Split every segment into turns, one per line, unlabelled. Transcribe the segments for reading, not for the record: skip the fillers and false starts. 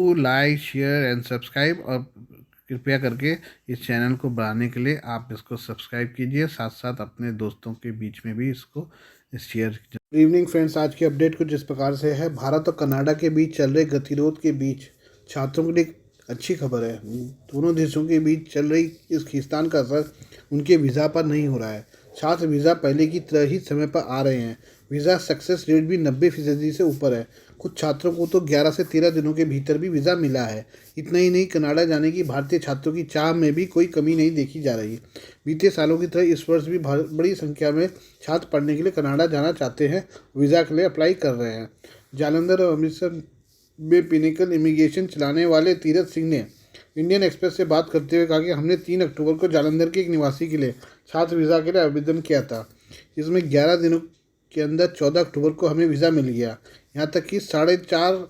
Do like share and subscribe, और कृपया करके इस चैनल को बढ़ाने के लिए आप इसको सब्सक्राइब कीजिए, साथ साथ अपने दोस्तों के बीच में भी इसको शेयर कीजिए। गुड इवनिंग फ्रेंड्स, आज की अपडेट कुछ इस प्रकार से है। भारत और कनाडा के बीच चल रहे गतिरोध के बीच छात्रों के लिए अच्छी खबर है। दोनों देशों के बीच चल रही इस खींचतान का असर उनके वीज़ा पर नहीं हो रहा है। छात्र वीज़ा पहले की तरह ही समय पर आ रहे हैं। वीज़ा सक्सेस रेट भी 90% से ऊपर है। कुछ छात्रों को तो 11 से 13 दिनों के भीतर भी वीज़ा मिला है। इतना ही नहीं, कनाडा जाने की भारतीय छात्रों की चाह में भी कोई कमी नहीं देखी जा रही। बीते सालों की तरह इस वर्ष भी बड़ी संख्या में छात्र पढ़ने के लिए कनाडा जाना चाहते हैं, वीज़ा के लिए अप्लाई कर रहे हैं। जालंधर और अमृतसर में पिनिकल इमिग्रेशन चलाने वाले तीरथ सिंह ने इंडियन एक्सप्रेस से बात करते हुए कहा कि हमने 3 अक्टूबर को जालंधर के एक निवासी के लिए छात्र वीज़ा के लिए आवेदन किया था। इसमें 11 दिनों के अंदर 14 अक्टूबर को हमें वीज़ा मिल गया। यहाँ तक कि 4.5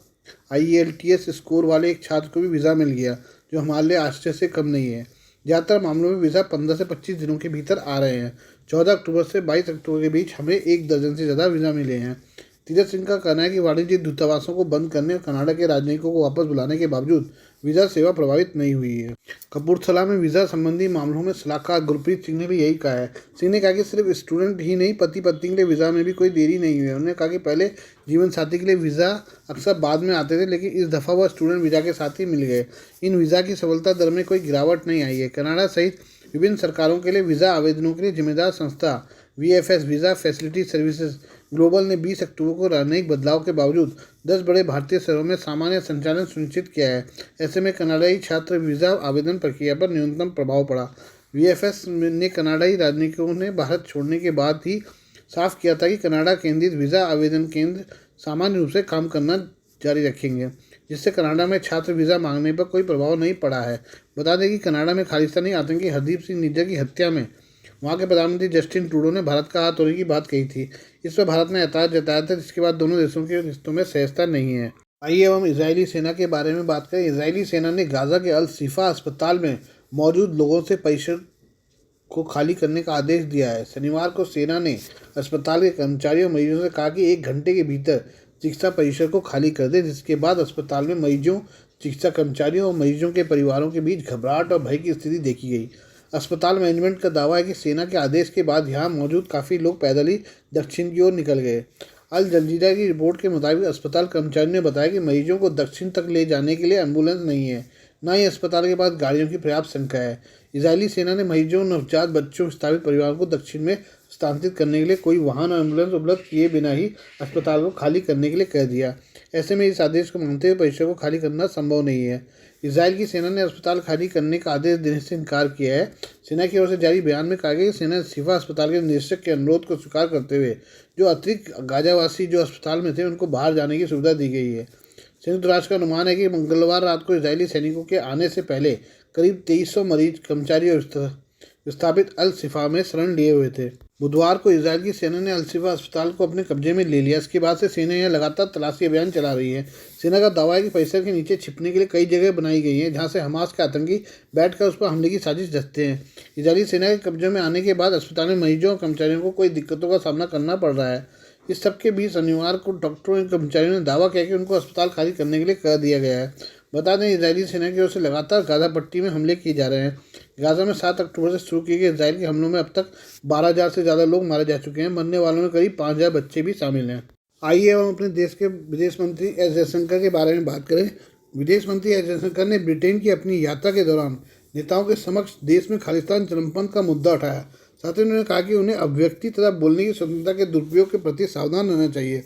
IELTS स्कोर वाले एक छात्र को भी वीज़ा मिल गया, जो हमारे लिए आश्चर्य से कम नहीं है। ज़्यादातर मामलों में वीज़ा 15 से 25 दिनों के भीतर आ रहे हैं। 14 अक्टूबर से 22 अक्टूबर के बीच हमें 1 दर्जन से ज़्यादा वीज़ा मिले हैं। तीरथ सिंह का कहना है कि वाणिज्यिक दूतावासों को बंद करने और कनाडा के राजनयिकों को वापस बुलाने के बावजूद वीज़ा सेवा प्रभावित नहीं हुई है। कपूरथला में वीज़ा संबंधी मामलों में सलाहकार गुरप्रीत सिंह ने भी यही कहा है। सिंह ने कहा कि सिर्फ स्टूडेंट ही नहीं, पति पत्नी के लिए वीज़ा में भी कोई देरी नहीं हुई है। उन्होंने कहा कि पहले जीवन साथी के लिए वीज़ा अक्सर बाद में आते थे, लेकिन इस दफ़ा वह स्टूडेंट वीज़ा के साथ ही मिल गए। इन वीज़ा की सफलता दर में कोई गिरावट नहीं आई है। कनाडा सहित विभिन्न सरकारों के लिए वीज़ा आवेदनों के लिए जिम्मेदार संस्था VFS visa facility services global ने 20 अक्टूबर को राजनयिक बदलाव के बावजूद 10 बड़े भारतीय शहरों में सामान्य संचालन सुनिश्चित किया है। ऐसे में कनाडाई छात्र वीज़ा आवेदन प्रक्रिया पर न्यूनतम प्रभाव पड़ा। VFS ने कनाडाई राजनयिकों ने भारत छोड़ने के बाद ही साफ किया था कि कनाडा केंद्रित वीज़ा आवेदन केंद्र सामान्य रूप से काम करना जारी रखेंगे, जिससे कनाडा में छात्र वीज़ा मांगने पर कोई प्रभाव नहीं पड़ा है। बता दें कि कनाडा में खालिस्तानी आतंकी हरदीप सिंह निज्जर की हत्या में वहाँ के प्रधानमंत्री जस्टिन ट्रूडो ने भारत का हाथ धोने की बात कही थी। इस पर भारत ने ऐतराज जताया था, जिसके बाद दोनों देशों के रिश्तों में सहजता नहीं है। आइए अब हम इजरायली सेना के बारे में बात करें। इजरायली सेना ने गाज़ा के अल शिफा अस्पताल में मौजूद लोगों से परिसर को खाली करने का आदेश दिया है। शनिवार को सेना ने अस्पताल के कर्मचारियों और मरीजों से कहा कि 1 घंटे के भीतर चिकित्सा परिसर को खाली कर दे, जिसके बाद अस्पताल में मरीजों, चिकित्सा कर्मचारियों और मरीजों के परिवारों के बीच घबराहट और भय की स्थिति देखी गई। अस्पताल मैनेजमेंट का दावा है कि सेना के आदेश के बाद यहां मौजूद काफ़ी लोग पैदल ही दक्षिण की ओर निकल गए। अल जजीरा की रिपोर्ट के मुताबिक अस्पताल कर्मचारियों ने बताया कि मरीजों को दक्षिण तक ले जाने के लिए एम्बुलेंस नहीं है, न ही अस्पताल के पास गाड़ियों की पर्याप्त संख्या है। इजरायली सेना ने मरीजों, नवजात बच्चों, विस्थापित परिवारों को दक्षिण में स्थानांतरित करने के लिए कोई वाहन और एम्बुलेंस उपलब्ध किए बिना ही अस्पताल को खाली करने के लिए कह दिया। ऐसे में इस आदेश को मानते हुए परिसर को खाली करना संभव नहीं है। इजराइल की सेना ने अस्पताल खाली करने का आदेश देने से इनकार किया है। सेना की ओर से जारी बयान में कहा गया कि सेना शिफा अस्पताल के निदेशक के अनुरोध को स्वीकार करते हुए जो अतिरिक्त गाजावासी जो अस्पताल में थे उनको बाहर जाने की सुविधा दी गई है। संयुक्त राष्ट्र का अनुमान है कि मंगलवार रात को इजरायली सैनिकों के आने से पहले करीब 2300 मरीज, कर्मचारी और विस्थापित अल शिफा में शरण लिए हुए थे। बुधवार को इजरायल की सेना ने अल शिफा अस्पताल को अपने कब्जे में ले लिया। इसके बाद से सेना यहां लगातार तलाशी अभियान चला रही है। सेना का दावा है कि परिसर के नीचे छिपने के लिए कई जगह बनाई गई हैं, जहां से हमास के आतंकी बैठकर उस पर हमले की साजिश रचते हैं। इजरायली सेना के कब्जे में आने के बाद अस्पताल में मरीजों और कर्मचारियों को कई दिक्कतों का सामना करना पड़ रहा है। इस सबके बीच शनिवार को डॉक्टरों और कर्मचारियों ने दावा किया कि उनको अस्पताल खाली करने के लिए कह दिया गया है। बता दें, इजरायली सेना की ओर से लगातार गाज़ा पट्टी में हमले किए जा रहे हैं। गाज़ा में 7 अक्टूबर से शुरू किए गए इजरायल के हमलों में अब तक 12,000 से ज़्यादा लोग मारे जा चुके हैं। मरने वालों में करीब 5,000 बच्चे भी शामिल हैं। आइए हम अपने देश के विदेश मंत्री एस जयशंकर के बारे में बात करें। विदेश मंत्री एस जयशंकर ने ब्रिटेन की अपनी यात्रा के दौरान नेताओं के समक्ष देश में खालिस्तान चरमपंथ का मुद्दा उठाया। साथ ही उन्होंने कहा कि उन्हें अभिव्यक्ति तथा बोलने की स्वतंत्रता के दुरुपयोग के प्रति सावधान रहना चाहिए।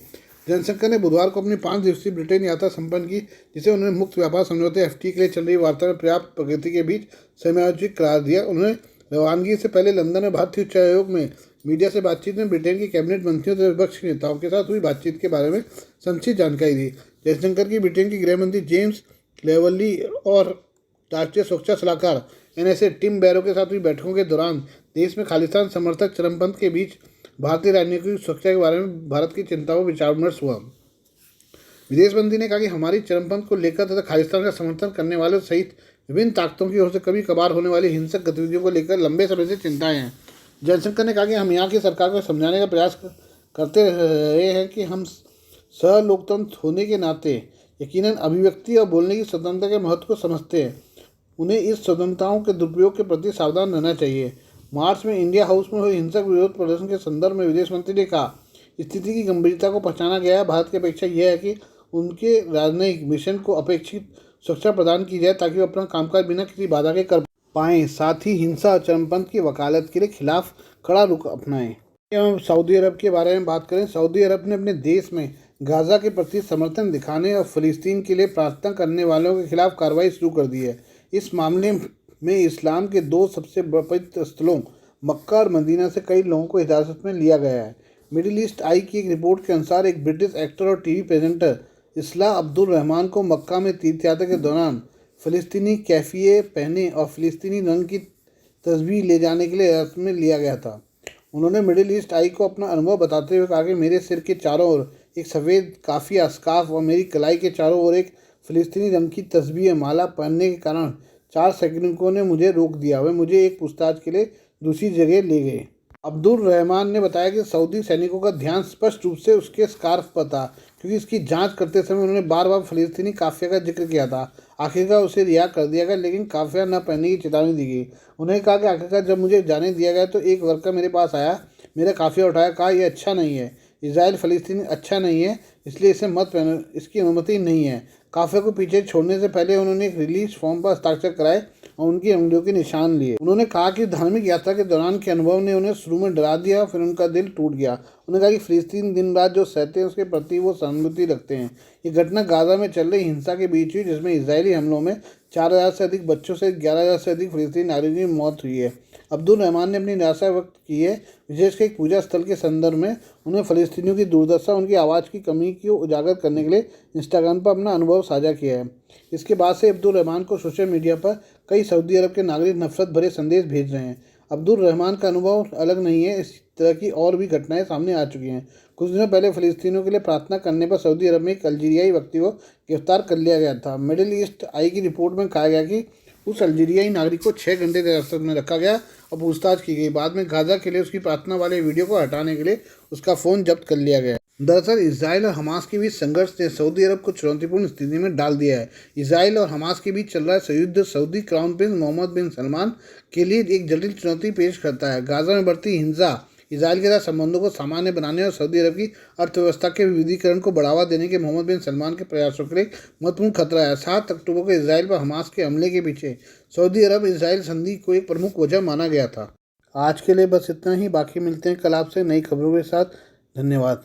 जयशंकर ने बुधवार को अपनी 5 दिवसीय ब्रिटेन यात्रा संपन्न की, जिसे उन्होंने मुक्त व्यापार समझौते FTA के लिए चल रही वार्ता में पर्याप्त प्रगति के बीच समयोचित करार दिया। उन्होंने रवानगी से पहले लंदन में भारतीय उच्चायोग में मीडिया से बातचीत में ब्रिटेन के कैबिनेट मंत्रियों तथा विपक्ष के नेताओं के साथ हुई बातचीत के बारे में संक्षिप्त जानकारी दी। जयशंकर की ब्रिटेन के गृह मंत्री जेम्स क्लेवर्ली और राष्ट्रीय सुरक्षा सलाहकार NSA टिम बैरो के साथ हुई बैठकों के दौरान देश में खालिस्तान समर्थक चरमपंथ के बीच भारतीय राजनीतिक सुरक्षा के बारे में भारत की चिंताओं पर विचार विमर्श हुआ। विदेश मंत्री ने कहा कि हमारी चरमपंथ को लेकर तथा खालिस्तान का समर्थन करने वालों सहित विभिन्न ताकतों की ओर से कभी कभार होने वाली हिंसक गतिविधियों को लेकर लंबे समय से चिंताएं हैं। जयशंकर ने कहा कि हम यहाँ की सरकार को समझाने का प्रयास करते रहे हैं कि हम सह लोकतंत्र होने के नाते यकीनन अभिव्यक्ति और बोलने की स्वतंत्रता के महत्व को समझते हैं। उन्हें इस स्वतंत्रताओं के दुरुपयोग के प्रति सावधान रहना चाहिए। मार्च में इंडिया हाउस में हुए हिंसक विरोध प्रदर्शन के संदर्भ में विदेश मंत्री ने कहा, स्थिति की गंभीरता को पहचाना गया है। भारत की अपेक्षा यह है कि उनके राजनयिक मिशन को अपेक्षित सुरक्षा प्रदान की जाए ताकि वो अपना कामकाज बिना किसी बाधा के कर पाएँ। साथ ही हिंसा और चरमपंथ की वकालत के लिए खिलाफ कड़ा रुख अपनाएं। हम सऊदी अरब के बारे में बात करें। सऊदी अरब ने अपने देश में गाज़ा के प्रति समर्थन दिखाने और फ़लस्तीन के लिए प्रार्थना करने वालों के खिलाफ कार्रवाई शुरू कर दी है। इस मामले में इस्लाम के दो सबसे पवित्र स्थलों मक्का और मदीना से कई लोगों को हिरासत में लिया गया है। मिडिल ईस्ट आई की एक रिपोर्ट के अनुसार एक ब्रिटिश एक्टर और टीवी प्रेजेंटर इस्लाह अब्दुल रहमान को मक्का में तीर्थयात्रा के दौरान फ़लस्तीनी कैफिए पहने और फ़लस्तीनी रंग की तस्वीर ले जाने के लिए हिरासत में लिया गया था। उन्होंने मिडिल ईस्ट आई को अपना अनुभव बताते हुए कहा कि मेरे सिर के चारों ओर एक सफ़ेद काफिया स्कार्फ और मेरी कलाई के चारों ओर एक फ़लस्तीनी रंग की तस्बीह माला पहनने के कारण 4 सैनिकों ने मुझे रोक दिया। वे मुझे एक पूछताछ के लिए दूसरी जगह ले गए। अब्दुल रहमान ने बताया कि सऊदी सैनिकों का ध्यान स्पष्ट रूप से उसके स्कार्फ पर था, क्योंकि इसकी जांच करते समय उन्होंने बार बार फ़लस्तीनी काफिया का जिक्र किया था। आखिरकार उसे रिहा कर दिया गया, लेकिन काफिया न पहनने की चेतावनी दी गई। उन्होंने कहा कि आखिरकार जब मुझे जाने दिया गया तो एक वर्कर मेरे पास आया, मेरा काफिया उठाया, कहा यह अच्छा नहीं है, इजराइल फ़लस्तीन अच्छा नहीं है, इसलिए इसे मत पहनो, इसकी अनुमति नहीं है। काफिया को पीछे छोड़ने से पहले उन्होंने एक रिलीज फॉर्म पर हस्ताक्षर कराए और उनकी उंगलियों के निशान लिए। उन्होंने कहा कि धार्मिक यात्रा के दौरान के अनुभव ने उन्हें शुरू में डरा दिया, फिर उनका दिल टूट गया। उन्होंने कहा कि फ़लस्तीन दिन रात जो सहते हैं उसके प्रति वो सहानुभूति रखते हैं। ये घटना गाज़ा में चल रही हिंसा के बीच हुई, जिसमें इजरायली हमलों में 4000 से अधिक बच्चों से 11,000 से अधिक फ़लस्तीनी नागरिकों की मौत हुई है। अब्दुल रहमान ने अपनी निराशा व्यक्त की है, विशेषकर एक पूजा स्थल के संदर्भ में। उन्हें फ़लस्तीनियों की दुर्दशा, उनकी आवाज़ की कमी को उजागर करने के लिए इंस्टाग्राम पर अपना अनुभव साझा किया है। इसके बाद से अब्दुल रहमान को सोशल मीडिया पर कई सऊदी अरब के नागरिक नफरत भरे संदेश भेज रहे हैं। अब्दुल रहमान का अनुभव अलग नहीं है, इस तरह की और भी घटनाएं सामने आ चुकी हैं। कुछ दिनों पहले फ़लस्तीनियों के लिए प्रार्थना करने पर सऊदी अरब में एक अल्जीरियाई व्यक्ति को गिरफ्तार कर लिया गया था। मिडिल ईस्ट आई की रिपोर्ट में कहा गया कि उस अल्जीरियाई नागरिक को 6 घंटे तक हिरासत में रखा गया और पूछताछ की गई। बाद में गाज़ा के लिए उसकी प्रार्थना वाले वीडियो को हटाने के लिए उसका फ़ोन जब्त कर लिया गया। दरअसल इसराइल और हमास के बीच संघर्ष ने सऊदी अरब को चुनौतीपूर्ण स्थिति में डाल दिया है। इसराइल और हमास के बीच चल रहा युद्ध सऊदी क्राउन प्रिंस मोहम्मद बिन सलमान के लिए एक जटिल चुनौती पेश करता है। गाज़ा में बढ़ती हिंसा इसराइल के साथ संबंधों को सामान्य बनाने और सऊदी अरब की अर्थव्यवस्था के विविधीकरण को बढ़ावा देने के मोहम्मद बिन सलमान के प्रयासों के लिए महत्वपूर्ण खतरा है। 7 अक्टूबर को इसराइल पर हमास के हमले के पीछे सऊदी अरब इसराइल संधि को एक प्रमुख वजह माना गया था। आज के लिए बस इतना ही। बाकी मिलते हैं कल आपसे नई खबरों के साथ। धन्यवाद।